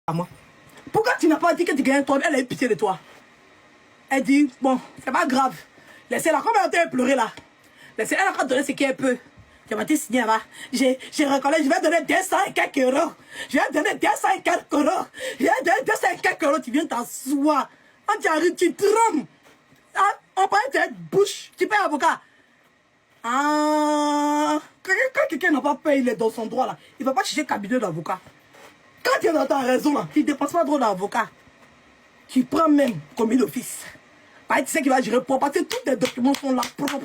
à moi. Pourquoi tu n'as pas dit que tu gagnais toi? Elle a eu pitié de toi. Elle dit, bon, c'est pas grave. Laissez-la, comme elle a pleuré là. Laissez-elle, elle a donné ce qu'elle peut. Tu m'as dit, signé là. J'ai reconnu, je vais donner 200 et quelques euros. Je vais donner 200 et quelques euros. Je vais donner 200 et quelques euros. Tu viens t'asseoir. Quand tu arrives, tu trembles. Ah, on parle de cette bouche. Tu payes avocat. Ah, quand quelqu'un n'a pas payé, il est dans son droit là. Il ne va pas chercher cabinet d'avocat. Quand tu es dans ta raison là, tu ne dépenses pas trop d'avocat. Tu prends même commis d'office. Tu sais qu'il va gérer pour parce que tous tes documents sont là propres.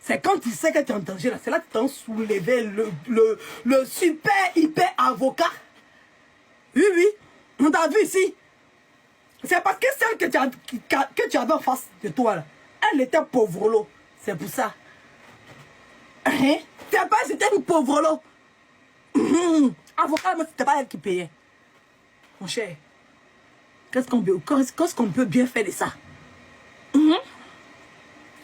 C'est quand tu sais que tu es en danger là, c'est là que tu t'en soulevé le super hyper avocat. Oui, oui, on t'a vu ici. C'est parce que celle que tu avais en face de toi là, elle était pauvrelo. C'est pour ça. Hein? C'est pas, c'était une pauvrelo. Avocat, mais c'était pas elle qui payait. Mon cher, qu'est-ce qu'on peut bien faire de ça?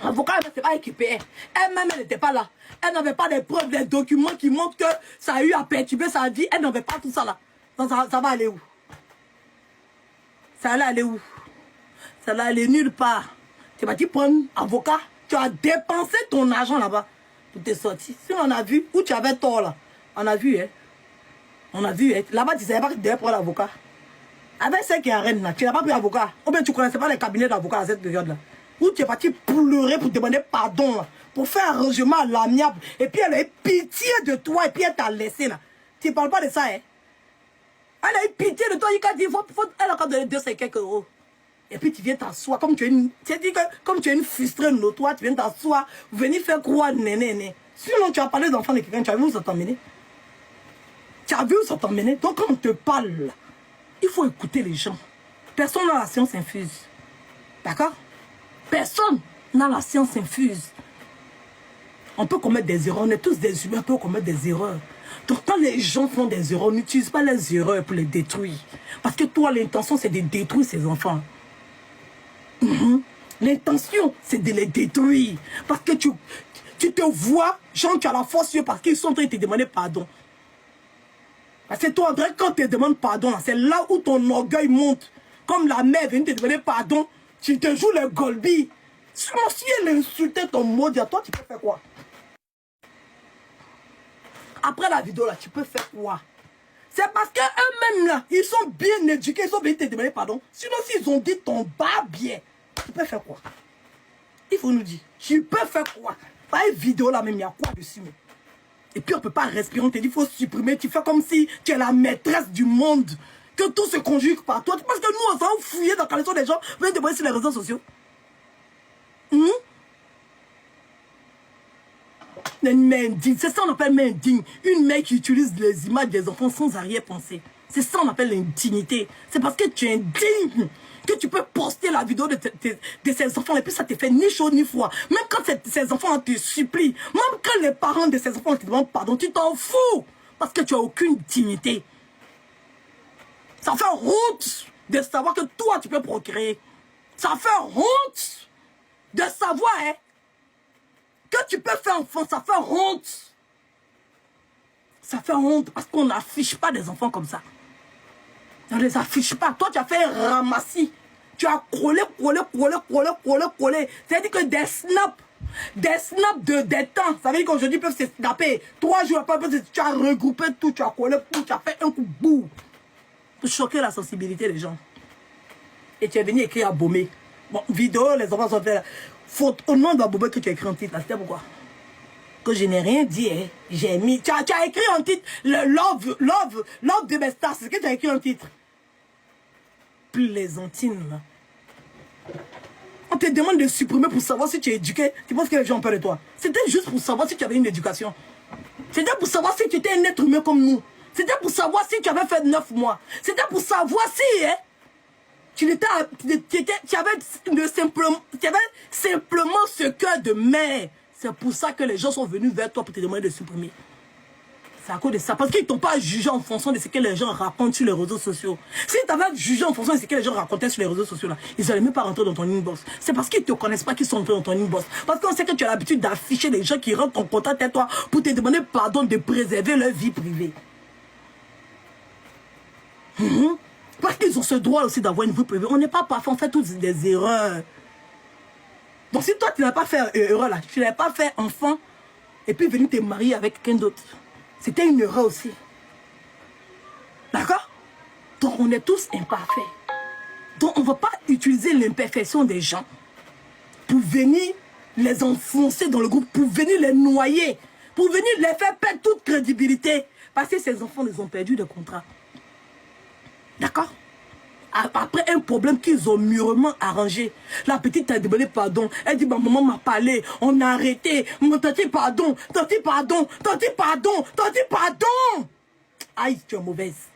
Avocat, c'est pas elle qui payait. Elle-même, elle n'était pas là. Elle n'avait pas des preuves, des documents qui montrent que ça a eu à perturber sa vie. Elle n'avait pas tout ça là. Donc ça va aller où? Ça allait aller où? Ça allait aller nulle part. Tu vas dire prendre avocat. Tu as dépensé ton argent là-bas pour te sortir. Si on a vu où tu avais tort là. On a vu, hein. On a vu, hein. Là-bas, tu ne savais pas que tu devais prendre l'avocat. Avec celle qui est à Rennes là, tu n'as pas pris avocat. Ou bien tu ne connaissais pas les cabinets d'avocats à cette période-là. Où tu es parti pleurer pour demander pardon là, pour faire un rangement à l'amiable. Et puis elle a eu pitié de toi et puis elle t'a laissé là. Tu ne parles pas de ça, hein. Elle a eu pitié de toi, il a dit, elle a encore donné 200 et quelques euros. Et puis tu viens t'asseoir, comme tu es une frustrée notoire, tu viens t'asseoir, venir faire croire néné. Sinon tu as parlé d'enfants de quelqu'un, tu as vu où ça t'emmener? Tu as vu où ça t'emmener? Donc quand on te parle, il faut écouter les gens. Personne n'a la science infuse. D'accord? Personne n'a la science infuse. On peut commettre des erreurs, on est tous des humains, on peut commettre des erreurs. Donc quand les gens font des erreurs, n'utilise pas les erreurs pour les détruire. Parce que toi, l'intention, c'est de détruire ces enfants. L'intention, c'est de les détruire. Parce que tu te vois, genre tu as la force parce qu'ils sont en train de te demander pardon. Parce que toi, André, quand tu te demandes pardon, c'est là où ton orgueil monte. Comme la mère vient te demander pardon, tu te joues le golbi. Sinon, si elle insultait ton maudit, toi, tu peux faire quoi? Après la vidéo, là, tu peux faire quoi? C'est parce qu'eux-mêmes, là, ils sont bien éduqués, ils ont bien te demander pardon. Sinon, s'ils ont dit ton bas bien, tu peux faire quoi? Il faut nous dire, tu peux faire quoi? Pas une vidéo là même, il y a quoi dessus? Mais... Et puis on ne peut pas respirer, on te dit il faut supprimer, tu fais comme si tu es la maîtresse du monde, que tout se conjugue par toi. Parce que nous, on s'en fouiller dans la collection des gens, venez demander sur les réseaux sociaux. Une mère indigne, c'est ça qu'on appelle mère indigne. Une mère qui utilise les images des enfants sans arrière-pensée. C'est ça qu'on appelle l'indignité. C'est parce que tu es indigne que tu peux poster la vidéo de ces enfants et puis ça te fait ni chaud ni froid. Même quand ces enfants te supplient, même quand les parents de ces enfants te demandent pardon, tu t'en fous parce que tu n'as aucune dignité. Ça fait honte de savoir que toi tu peux procréer. Ça fait honte de savoir que tu peux faire enfant, ça fait honte. Ça fait honte parce qu'on n'affiche pas des enfants comme ça. On ne les affiche pas. Toi, tu as fait un ramassis. Tu as collé. C'est-à-dire que des snaps des temps. Ça veut dire qu'aujourd'hui, ils peuvent se snapper. 3 jours après, tu as regroupé tout, tu as collé tout, tu as fait un coup boum. Pour choquer la sensibilité des gens. Et tu es venu écrire à Bomé. Bon, vidéo, les enfants sont faits. Faute au nom de Bomé que tu as écrit en titre. C'était pourquoi? Que je n'ai rien dit, hein. J'ai mis. Tu as écrit en titre le love de mes stars. C'est ce que tu as écrit en titre. Plaisantine. On te demande de supprimer pour savoir si tu es éduqué. Tu penses que les gens ont peur de toi? C'était juste pour savoir si tu avais une éducation. C'était pour savoir si tu étais un être humain comme nous. C'était pour savoir si tu avais fait 9 mois. C'était pour savoir si tu avais simplement ce cœur de mère. C'est pour ça que les gens sont venus vers toi pour te demander de supprimer. C'est à cause de ça. Parce qu'ils ne t'ont pas jugé en fonction de ce que les gens racontent sur les réseaux sociaux. Si tu avais jugé en fonction de ce que les gens racontaient sur les réseaux sociaux, là, ils n'allaient même pas rentrer dans ton inbox. C'est parce qu'ils ne te connaissent pas qu'ils sont entrés dans ton inbox. Parce qu'on sait que tu as l'habitude d'afficher les gens qui rentrent en contact avec toi pour te demander pardon de préserver leur vie privée. ont ce droit aussi d'avoir une vie privée. On n'est pas parfait, on fait toutes des erreurs. Donc si toi tu n'as pas fait erreur là, tu n'as pas fait enfant, et puis venir te marier avec quelqu'un d'autre, c'était une erreur aussi. D'accord? Donc on est tous imparfaits. Donc on ne va pas utiliser l'imperfection des gens pour venir les enfoncer dans le groupe, pour venir les noyer, pour venir les faire perdre toute crédibilité. Parce que ces enfants, ils ont perdu de contrat. D'accord? Après un problème qu'ils ont mûrement arrangé, la petite a demandé pardon. Elle dit, bah, maman m'a parlé, on a arrêté. Tanti pardon, tanti pardon, tanti pardon, tanti pardon. Aïe, tu es mauvaise.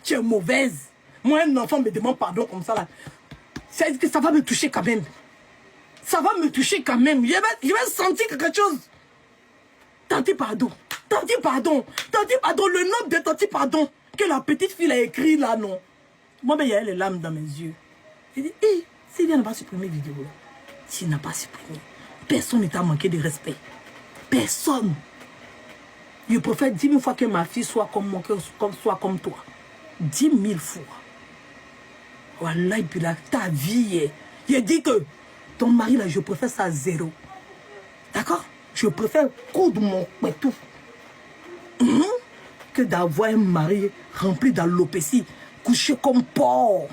Tu es mauvaise. Moi, un enfant me demande pardon comme ça là. C'est que ça va me toucher quand même. Ça va me toucher quand même. Je vais sentir quelque chose. Tanti pardon, tanti pardon, tanti pardon. Le nom de tanti pardon que la petite fille a écrit là, non. Moi, ben, il y a les larmes dans mes yeux. Je dis, hé, Sylvia n'a pas supprimé la vidéo là. S'il n'a pas supprimé, personne ne t'a manqué de respect. Personne. Je préfère 10 000 fois que ma fille soit comme moi, soit comme toi. 10 000 fois. Voilà, et puis là, ta vie, je dis que ton mari là, je préfère ça à 0. D'accord? Je préfère coudre mon pétou que d'avoir un mari rempli d'alopécie, couché comme porc,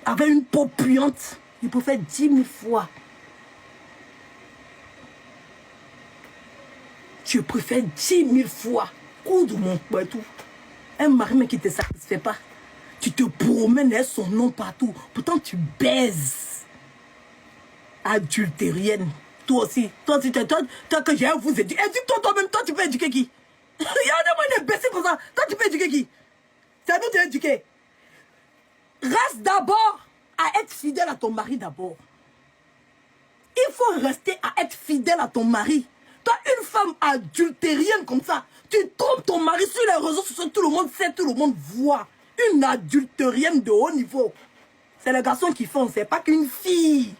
avec une peau puante. Je préfère 10 000 fois. Je préfère 10 000 fois coudre mon pétou. Un mari mais qui ne te satisfait pas. Tu te promènes avec son nom partout. Pourtant, tu baises. Adultérienne. Toi aussi. Toi que j'ai vous éduquer. Éduque-toi toi-même. Toi, tu peux éduquer qui? Il y a un imbécile comme ça. Toi, tu peux éduquer qui? C'est à nous de éduquer. Reste d'abord à être fidèle à ton mari d'abord. Il faut rester à être fidèle à ton mari. Toi, une femme adultérienne comme ça, tu trompes ton mari sur les réseaux sociaux, tout le monde sait, tout le monde voit. Une adultérienne de haut niveau. C'est les garçons qui font, c'est pas qu'une fille.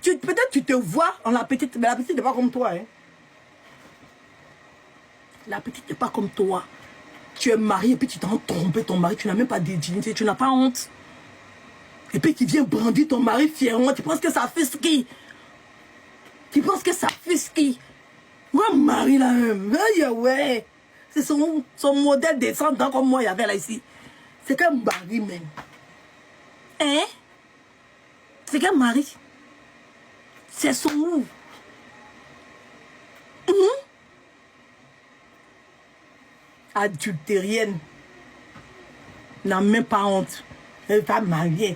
Peut-être tu te vois en la petite, mais la petite n'est pas comme toi. Hein. La petite n'est pas comme toi. Tu es marié et puis tu t'en trompé ton mari, tu n'as même pas de dignité, tu n'as pas honte. Et puis tu viens brandir ton mari fièrement, tu penses que ça fait ski. Tu penses que ça fait ski. Moi, mari là, ouais. C'est son modèle descendant comme moi, il y avait là ici. C'est qu'un mari même. Hein? C'est qu'un mari. C'est son mou. Adultérienne. N'a même pas honte. Elle va marier.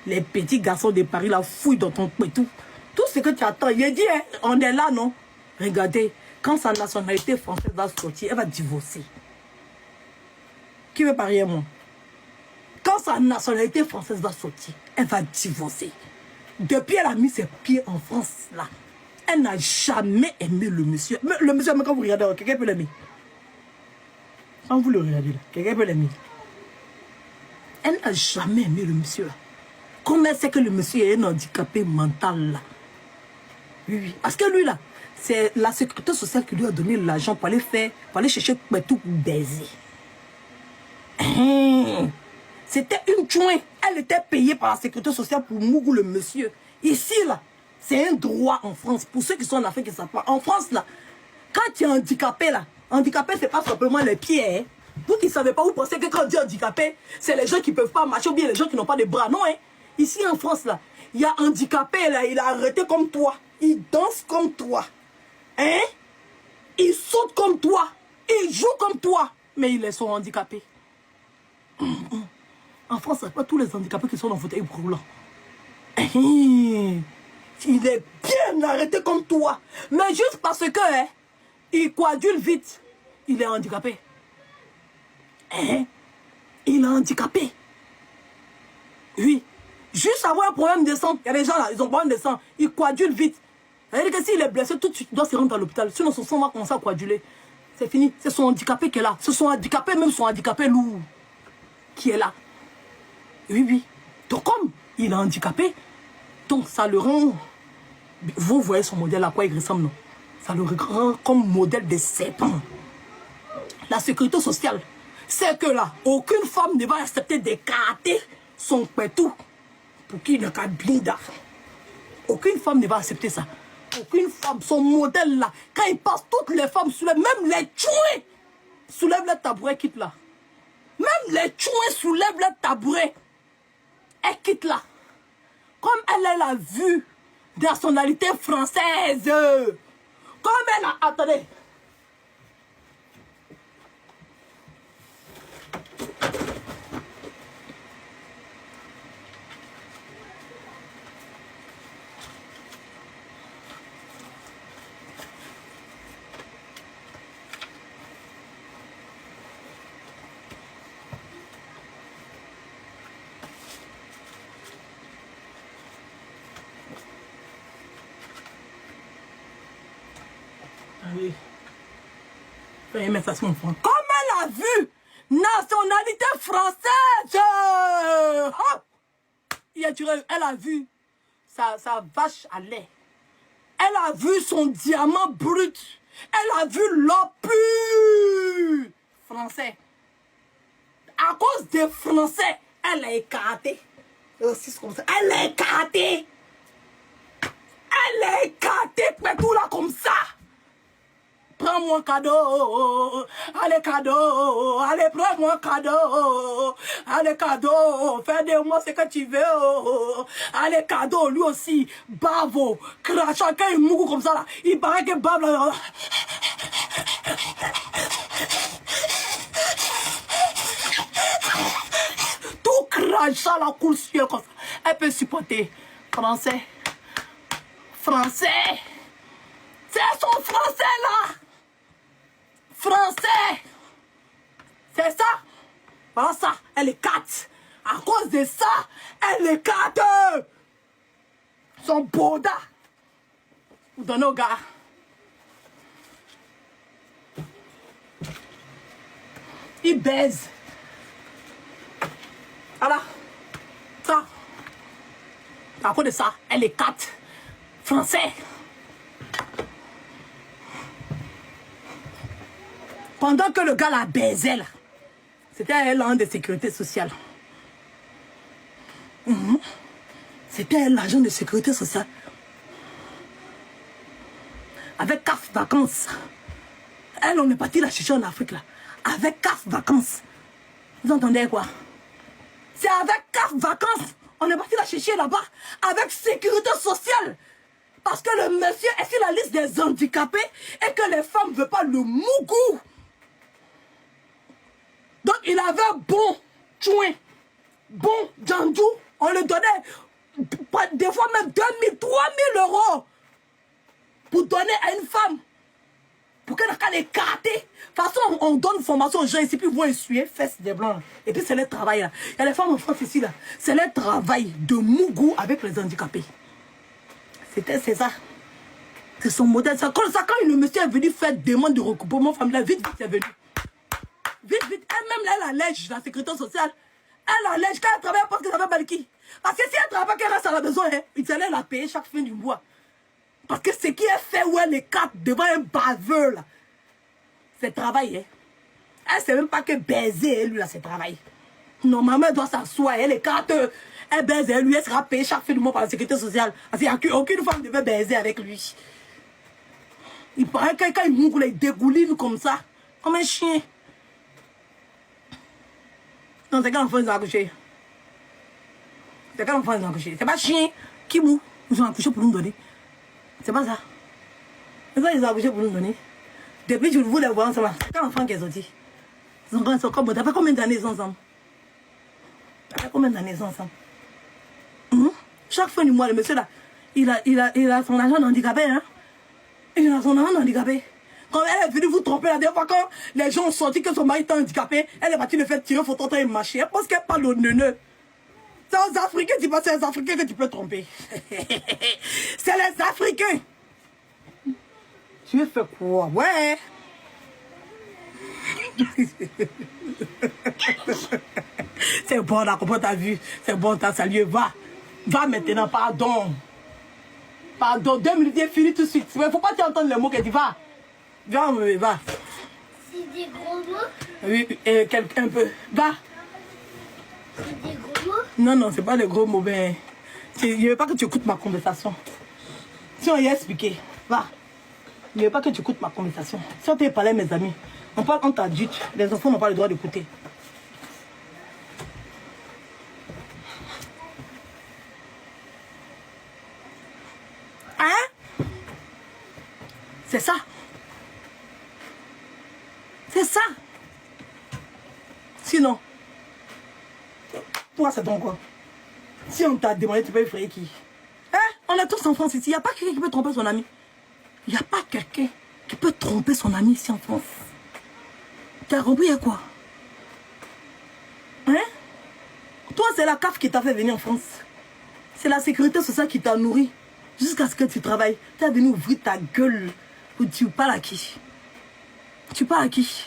Les petits garçons de Paris là fouillent dans ton pétou. Tout ce que tu attends. Il dit, hein, on est là, non? Regardez, quand sa nationalité française va sortir, elle va divorcer. Qui veut parier, moi? Quand sa nationalité française va sortir, elle va divorcer. Depuis elle a mis ses pieds en France, là, elle n'a jamais aimé le monsieur. Mais le monsieur, quand vous regardez, quelqu'un peut l'aimer. Quand vous le regardez, là, quelqu'un peut l'aimer. Elle n'a jamais aimé le monsieur, là. Comment elle sait que le monsieur est un handicapé mental, là? Oui, oui. Parce que lui, là, c'est la sécurité sociale qui lui a donné l'argent pour aller faire, pour aller chercher tout pour baiser. C'était une chouin. Elle était payée par la sécurité sociale pour mourir le monsieur. Ici, là, c'est un droit en France. Pour ceux qui sont en Afrique, ils ne savent pas. En France, là, quand tu es handicapé, là, handicapé, c'est pas simplement les pieds. Hein. Vous qui ne savez pas, vous pensez que quand on dit handicapé, c'est les gens qui ne peuvent pas marcher ou bien les gens qui n'ont pas de bras. Non, hein. Ici, en France, là, il y a handicapé, là, il a arrêté comme toi. Il danse comme toi. Hein? Il saute comme toi. Il joue comme toi. Mais ils sont handicapés. En France, ce n'est pas tous les handicapés qui sont dans le fauteuil roulant. Il est bien arrêté comme toi. Mais juste parce que hein, il coagule vite, il est handicapé. Hein? Il est handicapé. Oui. Juste avoir un problème de sang. Il y a des gens là, ils ont un problème de sang. Ils coagulent vite. C'est-à-dire que s'il est blessé, tout de suite, il doit se rendre à l'hôpital. Sinon, son sang va commencer à coaguler. C'est fini. C'est son handicapé qui est là. C'est son handicapé, même son handicapé lourd, qui est là. Oui, oui. Donc, comme il est handicapé, donc ça le rend... Vous voyez son modèle à quoi il ressemble, non? Ça le rend comme modèle de serpent. la sécurité sociale, c'est que là, aucune femme ne va accepter d'écarter son pétou pour qu'il ne qu'à blinda. Aucune femme ne va accepter ça. Aucune femme, son modèle là, quand il passe, toutes les femmes soulèvent, même les chouins soulèvent le tabouret, quittent là. Même les chouins soulèvent le tabouret et quittent là. Comme elle a vu de la nationalité française. Comme elle a... Attendez. Allez. Fais mettre ça sur mon front. Comme elle a vu nationalité française. Hop. Elle a vu sa vache à lait. Elle a vu son diamant brut. Elle a vu l'or pur français. À cause des Français, elle a écarté. Elle a écarté. Elle a écarté tout là comme ça. Prends-moi un cadeau, allez cadeau, allez prends-moi un cadeau, allez cadeau, fais de moi ce que tu veux, allez cadeau, lui aussi, bavo, crachant, quand il mouille comme ça là, il paraît que bave là. Tout crachant la coule sur comme ça, elle peut supporter. Français, français, c'est son français là. Français. C'est ça. Voilà ça. Elle est 4. À cause de ça, elle est 4. Son boda. Vous donnez au gars. Il baise. Voilà. Ça. À cause de ça, elle est 4. Français. Pendant que le gars la baisait, là, c'était elle l'agent de sécurité sociale. C'était elle l'agent de sécurité sociale. Avec CAF vacances. Elle, on est parti la chercher en Afrique, là. Avec CAF vacances. Vous entendez quoi? C'est avec CAF vacances. On est parti la chercher là-bas. Avec sécurité sociale. Parce que le monsieur est sur la liste des handicapés et que les femmes ne veulent pas le mougou. Donc il avait bon chouin, bon djandou, on le donnait des fois même 2000, 3000 euros pour donner à une femme. Pour qu'elle n'a qu'à les écarter. De toute façon, on donne formation aux gens ici, puis ils vont essuyer fesses des blancs. Et puis c'est le travail là. Il y a les femmes en France ici là. C'est le travail de mougou avec les handicapés. C'est ça. C'est son modèle. Ça, quand le monsieur est venu faire demande de recoupement familial, vite, vite, c'est venu. Vite, vite, elle-même, là, elle allège la sécurité sociale. Elle allège quand elle travaille parce qu'elle avait Balki. Parce que si elle travaille, qu'elle reste à la maison, hein, il allait la payer chaque fin du mois. Parce que ce qui est fait, où elle est 4 devant un baveux, là, c'est travail. Hein. Elle ne sait même pas que baiser, lui, là, c'est travail. Normalement, elle doit s'asseoir, elle est 4, elle baise, lui, elle sera payée chaque fin du mois par la sécurité sociale. Parce qu'il n'y a aucune femme ne devait baiser avec lui. Il paraît que quand il mourre, il dégouline comme ça, comme un chien. Non, c'est quand l'enfant ils ont accouché. C'est quand l'enfant ils ont accouché. C'est pas chien qui mourent. Ils ont accouché pour nous donner. C'est pas ça. C'est quand ils ont accouché pour nous donner. Depuis que je voulais voir ensemble, c'est quand l'enfant qui est sorti. Ils sont comme. T'as fait combien d'années ils sont ensemble? T'as fait combien d'années ils sont ensemble? Chaque fin du mois, le monsieur là, il a son argent handicapé. Hein? Il a son argent handicapé. Quand elle est venue vous tromper la dernière fois, quand les gens ont sorti que son mari était handicapé, elle est partie le faire tirer photo et marcher. Elle pense qu'elle parle au neuneu. C'est aux Africains, tu penses, c'est les Africains que tu peux tromper. C'est les Africains. Tu veux faire quoi? Ouais. C'est bon, là, comment t'as vu? C'est bon, t'as salué. Va. Va maintenant, pardon. Pardon, 2 minutes, fini tout de suite. Mais faut pas t'entendre le mot que tu vas. Viens, va. Sidi, des gros mots? Oui, un peu. Va. C'est des gros mots? Non, non, c'est pas des gros mots. Ben, je ne veux pas que tu écoutes ma conversation. Si on y a expliqué, va. Je ne veux pas que tu écoutes ma conversation. Si on t'a parlé, mes amis, on parle entre adultes. Les enfants n'ont pas le droit d'écouter. Hein? C'est ça. C'est ça. Sinon, toi, c'est ton quoi? Si on t'a demandé, tu peux effrayer qui? Hein? On est tous en France ici. Il n'y a pas quelqu'un qui peut tromper son ami. Il n'y a pas quelqu'un qui peut tromper son ami ici en France. T'as compris à quoi? Hein? Toi, c'est la CAF qui t'a fait venir en France. C'est la sécurité sociale qui t'a nourri. Jusqu'à ce que tu travailles. Tu es venu ouvrir ta gueule. Ou tu parles à qui? Tu parles à qui?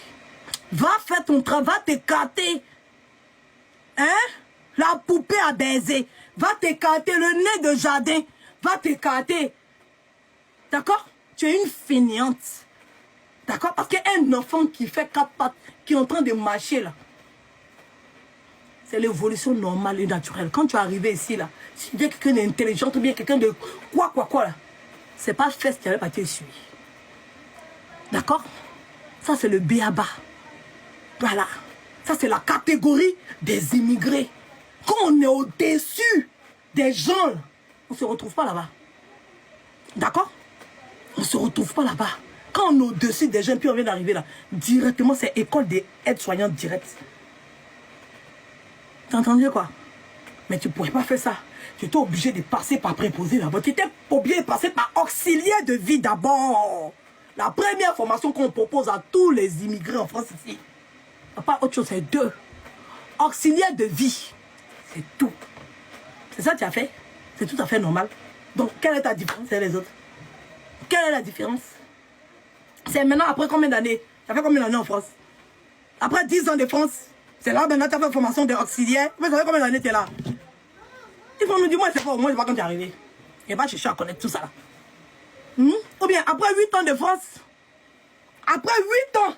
Va faire ton travail, va t'écarter. Hein? La poupée à baiser. Va t'écarter, le nez de jardin. Va t'écarter. D'accord? Tu es une fainéante. D'accord? Parce qu'un enfant qui fait 4 pattes, qui est en train de marcher là, c'est l'évolution normale et naturelle. Quand tu es arrivé ici là, si tu es quelqu'un d'intelligent ou bien quelqu'un de quoi là, c'est pas fait ce qui avait pas été suivi. D'accord? Ça c'est le b.a.-ba. Voilà. Ça c'est la catégorie des immigrés. Quand on est au-dessus des gens, là, on ne se retrouve pas là-bas. D'accord? On ne se retrouve pas là-bas. Quand on est au-dessus des gens, puis on vient d'arriver là, directement, c'est école des aides-soignantes directes. T'as entendu quoi? Mais tu ne pourrais pas faire ça. Tu étais obligé de passer par préposé d'abord. Tu étais obligé de passer par auxiliaire de vie d'abord. La première formation qu'on propose à tous les immigrés en France ici. Pas autre chose, c'est 2. Auxiliaire de vie. C'est tout. C'est ça que tu as fait? C'est tout à fait normal. Donc, quelle est ta différence avec les autres? Quelle est la différence? C'est maintenant, après combien d'années? Tu as fait combien d'années en France? Après 10 ans de France, c'est là maintenant tu as fait formation d'auxiliaire. Mais ça fait combien d'années tu es là? Il faut me dire, moi, c'est pas, moi, je sais pas quand tu es arrivé. Et pas chercher à connaître tout ça là. Ou bien, après 8 ans de France, après 8 ans,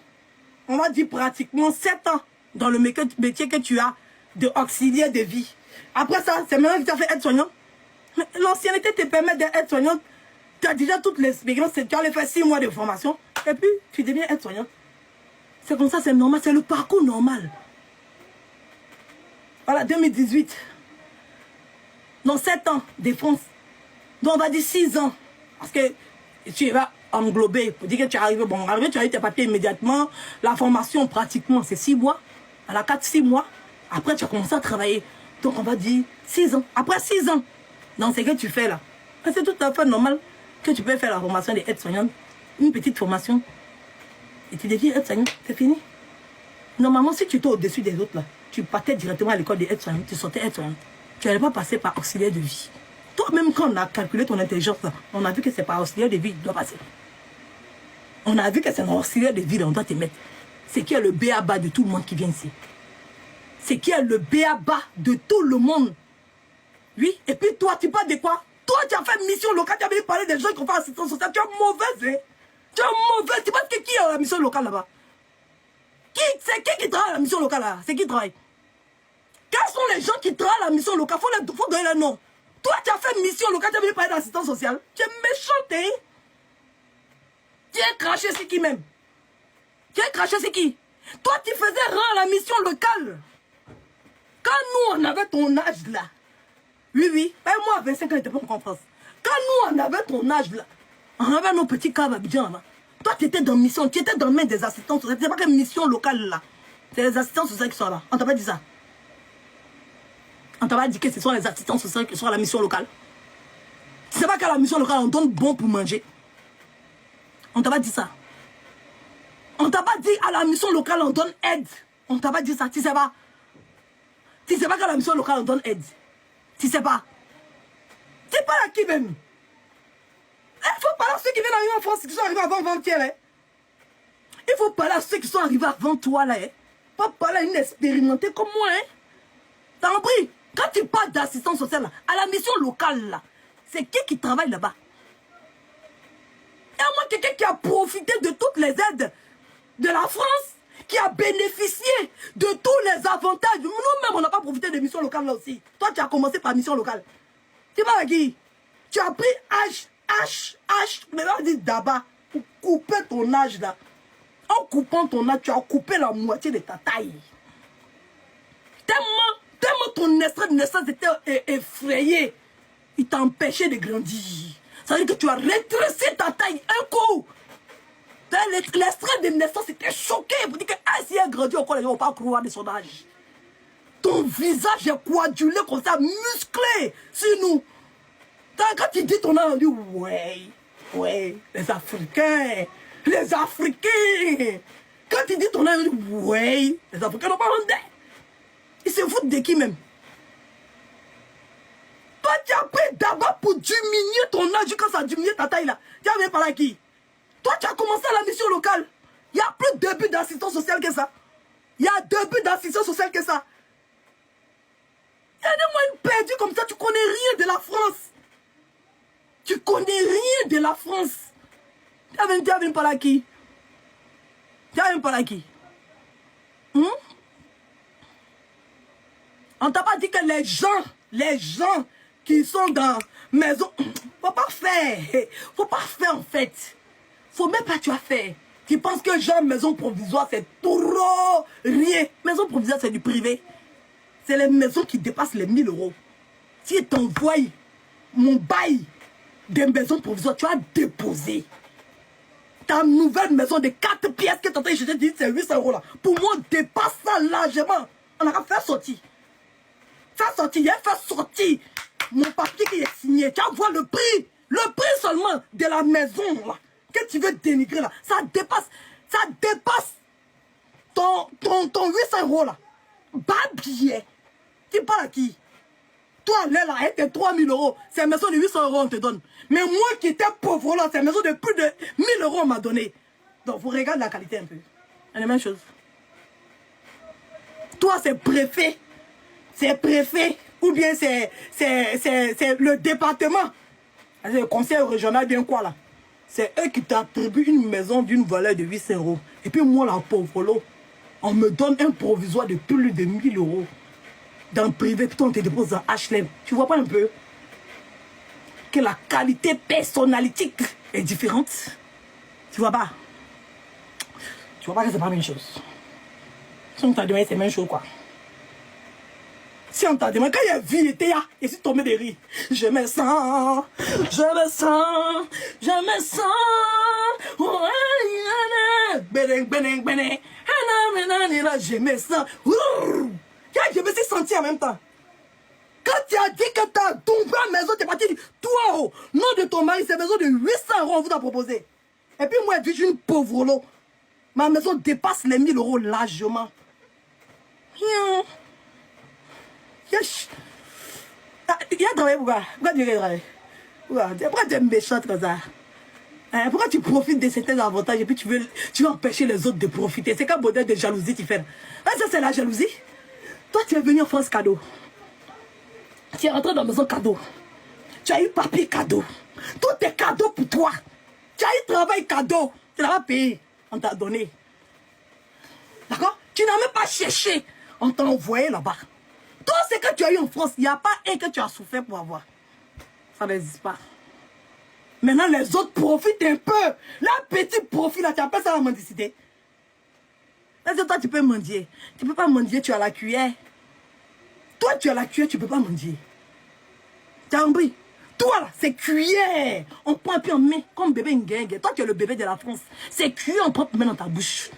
on va dire pratiquement 7 ans dans le métier que tu as de auxiliaire de vie. Après ça, c'est maintenant que tu as fait aide-soignant. L'ancienneté te permet d'être aide-soignant. Tu as déjà toutes les expériences, tu allais faire 6 mois de formation. Et puis, tu deviens aide-soignant. C'est comme ça, c'est normal, c'est le parcours normal. Voilà, 2018. Dans 7 ans de France. Donc, on va dire 6 ans. Parce que tu vas englober, pour dire que tu es arrivé, bon, arrivé, tu as eu tes papiers immédiatement. La formation, pratiquement, c'est 6 mois. À la 4-6 mois. Après, tu as commencé à travailler. Donc, on va dire 6 ans. Après 6 ans, dans ce que tu fais là, c'est tout à fait normal que tu peux faire la formation des aides-soignantes. Une petite formation. Et tu deviens aide-soignante. C'est fini. Normalement, si tu étais au-dessus des autres là, tu partais directement à l'école des aides-soignantes. Tu sortais aide-soignante. Tu n'allais pas passer par auxiliaire de vie. Toi-même, quand on a calculé ton intelligence, là, on a vu que c'est par auxiliaire de vie que tu dois passer. On a vu que c'est un auxiliaire de vie là, on doit te mettre. C'est qui est le b.a.-ba de tout le monde qui vient ici. C'est qui est le b.a.-ba de tout le monde. Oui, et puis toi, tu parles de quoi? Toi, tu as fait mission locale, tu as venu parler des gens qui ont fait assistance sociale. Tu es mauvaise, hein? Tu es mauvaise. Tu penses que qui est à la mission locale là-bas? C'est qui travaille à la mission locale là? C'est qui travaille? Quels sont les gens qui travaillent à la mission locale? Faut donner le nom. Toi, tu as fait mission locale, tu as venu parler d'assistance sociale. Tu es méchante, hein? Tu es craché, c'est qui même? Tu es craché, c'est qui? Toi, tu faisais rang à la mission locale. Quand nous, on avait ton âge là. Oui. Ben, moi, à 25 ans, je n'étais pas encore en France. Quand nous, on avait ton âge là, on avait nos petits caves à Abidjan là. Toi, tu étais dans mission, tu étais dans le main des assistants sociaux. Tu sais pas quelle mission locale là. C'est les assistants sociaux qui sont là. On t'a pas dit ça. On t'a pas dit que ce sont les assistants sociaux qui sont à la mission locale. Tu sais pas qu'à la mission locale, on donne bon pour manger. On t'a pas dit ça. On t'a pas dit à la mission locale, on donne aide. On t'a pas dit ça. Tu sais pas. Tu sais pas qu'à la mission locale, on donne aide. Tu sais pas. Tu parles à qui même? Il faut parler à ceux qui viennent arriver en France, qui sont arrivés avant avant-hier. Hein? Il faut parler à ceux qui sont arrivés avant toi là. Hein? Pas parler à une expérimentée comme moi. Hein? T'as compris? Quand tu parles d'assistance sociale, là, à la mission locale, là, c'est qui travaille là-bas? Et à moins quelqu'un qui a profité de toutes les aides de la France, as bénéficié de tous les avantages. Nous-mêmes, on n'a pas profité des missions locales là aussi. Toi, tu as commencé par mission locale. Tu vas avec qui? Tu as pris maintenant on dit d'abord, pour couper ton âge là. En coupant ton âge, tu as coupé la moitié de ta taille. Tellement ton extrait de naissance était effrayé. Il t'a empêché de grandir. Ça veut dire que tu as rétréci ta taille un coup. L'extrait de naissance était choqué pour dire que si elle grandit encore, les gens ne vont pas croire de son âge. Ton visage est coagulé comme ça, musclé sur nous. Quand tu dis ton âge, on dit ouais, les Africains. Quand tu dis ton âge, on dit ouais, les Africains n'ont pas honte. Ils se foutent de qui même? Toi, tu as pris d'abord pour diminuer ton âge quand ça a diminué ta taille là. Tu as même parlé à qui? Toi, tu as commencé à la mission locale. Il y a plus de buts d'assistance sociale que ça. Il y a 2 buts d'assistance sociale que ça. Il y a des moyens perdus comme ça, tu connais rien de la France. Tu connais rien de la France. Tu as même parlé à qui? Tu as même parlé à qui? On t'a pas dit que les gens qui sont dans maison, faut pas faire en fait. Faut même pas tu as fait. Tu penses que genre maison provisoire c'est trop rien. Maison provisoire c'est du privé. C'est les maisons qui dépassent les 1000 euros. Si t'envoies mon bail des maisons provisoires, tu as déposé. Ta nouvelle maison de 4 pièces que tu as je te dis c'est 800 euros là. Pour moi, on dépasse ça largement. On a fait sortir. Il a fait sortir mon papier qui est signé. Tu vas voir le prix seulement de la maison là, que tu veux dénigrer là. Ça dépasse ton 800 euros là. Bas billet. Tu parles à qui? Toi, là, avec tes 3000 euros, c'est une maison de 800 euros on te donne. Mais moi qui étais pauvre là, c'est une maison de plus de 1000 euros on m'a donné. Donc, vous regardez la qualité un peu. C'est la même chose. Toi, c'est préfet. C'est préfet. Ou bien c'est le département. C'est le conseil régional bien quoi là. C'est eux qui t'attribuent une maison d'une valeur de 800 euros. Et puis moi, la pauvre là, on me donne un provisoire de plus de 1000 euros. Dans le privé, tout on te dépose dans HLM. Tu vois pas un peu que la qualité personnalité est différente? Tu vois pas? Tu vois pas que c'est pas la même chose. Si on t'a demandé, c'est la même chose quoi. Si on t'a demandé, quand il y a vie, il était là, et si tombé de rire, je me sens, je me sens, je me suis senti en même temps. Quand tu as dit que ta maison, tu es parti, toi, oh, nom de ton mari, c'est maison de 800 euros, on vous a proposé. Et puis moi, je suis une pauvre lot. Ma maison dépasse les 1000 euros largement. Il a travaillé pourquoi? Pourquoi tu travailles? Pourquoi tu es méchante comme ça? Pourquoi tu profites de certains avantages et puis tu veux empêcher les autres de profiter? C'est quel modèle de jalousie tu fais? Ça c'est la jalousie. Toi tu es venu en France cadeau. Tu es rentré dans la maison cadeau. Tu as eu papier cadeau. Tout est cadeau pour toi. Tu as eu travail cadeau. Tu n'as pas payé. On t'a donné. D'accord? Tu n'as même pas cherché. On t'a envoyé là-bas. Toi, ce que tu as eu en France, il n'y a pas un que tu as souffert pour avoir. Ça n'existe pas. Maintenant, les autres profitent un peu. La petite profit, là, tu appelles ça la mendicité. Là, toi, tu peux mendier. Tu ne peux pas mendier, tu as la cuillère. Toi, tu as la cuillère, tu ne peux pas mendier. Tu as compris? Toi, là, c'est cuillère. On prend un peu en main, comme bébé Nguengue. Toi, tu es le bébé de la France. C'est cuillère, on prend main dans ta bouche.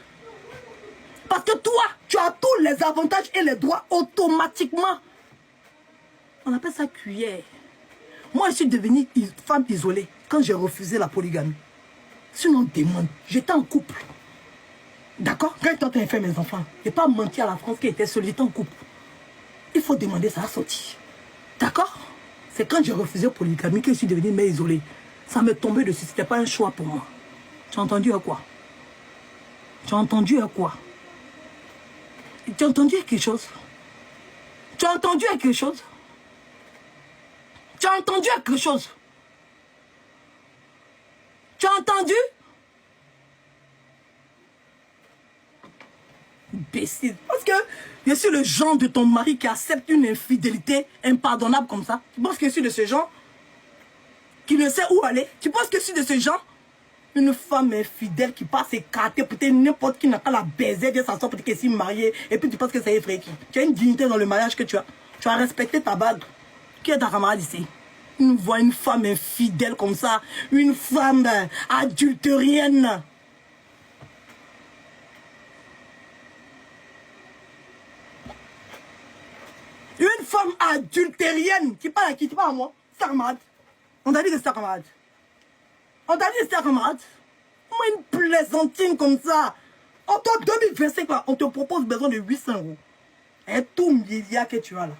Parce que toi, tu as tous les avantages et les droits automatiquement. On appelle ça cuillère. Moi, je suis devenue une femme isolée quand j'ai refusé la polygamie. Sinon, on demande. J'étais en couple. D'accord? Quand j'étais en train de faire mes enfants, je n'ai pas menti à la France qui était seule. J'étais en couple. Il faut demander, ça a sorti. D'accord? C'est quand j'ai refusé la polygamie que je suis devenue mère isolée. Ça m'est tombé dessus. Ce n'était pas un choix pour moi. Tu as entendu à quoi? Tu as entendu à quoi? Tu as entendu quelque chose? Tu as entendu quelque chose? Tu as entendu quelque chose? Tu as entendu? Imbécile. Parce que je suis le genre de ton mari qui accepte une infidélité impardonnable comme ça. Tu penses que je suis de ce genre qui ne sait où aller? Tu penses que je suis de ce genre? Une femme infidèle qui passe écartée, peut-être n'importe qui n'a qu'à la baiser, dire ça sort peut-être qu'elle s'est mariée, et puis tu penses que c'est effrayé qui? Tu as une dignité dans le mariage que tu as. Tu as respecté ta bague. Qui est ta camarade ici? On voit une femme infidèle comme ça, une femme adultérienne. Une femme adultérienne. Tu parles à qui? Tu parles à moi? C'est ta camarade. On t'a dit que c'est ta camarade. On t'a dit que c'est ta camarade. Moi, une plaisantine comme ça. En toi, 2025, là, on te propose besoin de 800 €. Et tout milliard que tu as là.